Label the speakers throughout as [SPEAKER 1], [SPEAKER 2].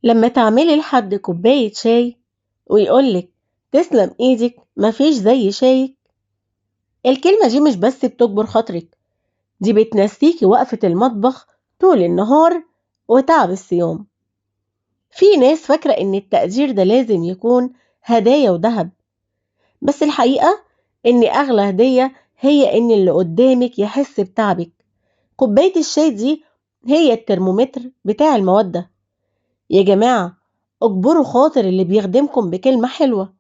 [SPEAKER 1] لما تعملي لحد كوباية شاي ويقولك تسلم ايدك مفيش زي شايك، الكلمة دي مش بس بتجبر خاطرك، دي بتنسيكي وقفة المطبخ طول النهار وتعب الصيام. في ناس فاكرة ان التقدير ده لازم يكون هدايا وذهب، بس الحقيقة ان اغلى هدية هي ان اللي قدامك يحس بتعبك. كوباية الشاي دي هي الترمومتر بتاع المودة. يا جماعة، اجبروا خاطر اللي بيخدمكم بكلمة حلوة.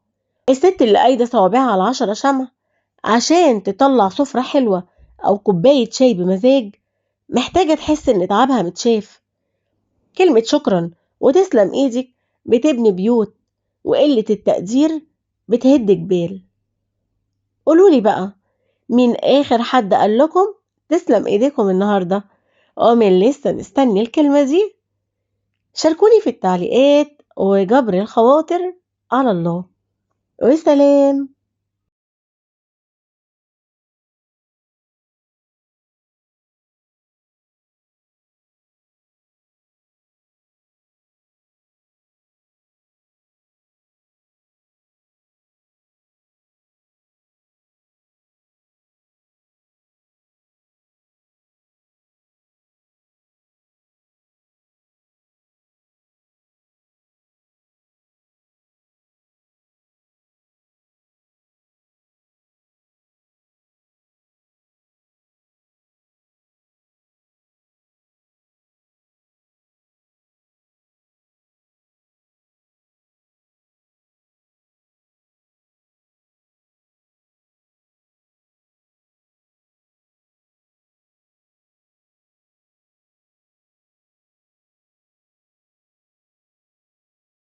[SPEAKER 1] الست اللي قايدة صوابعها على 10 شمع عشان تطلع سفرة حلوة أو كوباية شاي بمزاج محتاجة تحس إن تعبها متشاف. كلمة شكرا وتسلم إيدك بتبني بيوت، وقلة التقدير بتهد جبال. قولولي بقى، مين آخر حد قال لكم تسلم إيديكم النهاردة؟ ومن لسه مستني الكلمة دي؟ شاركوني في التعليقات، وجبر الخواطر على الله. وسلام.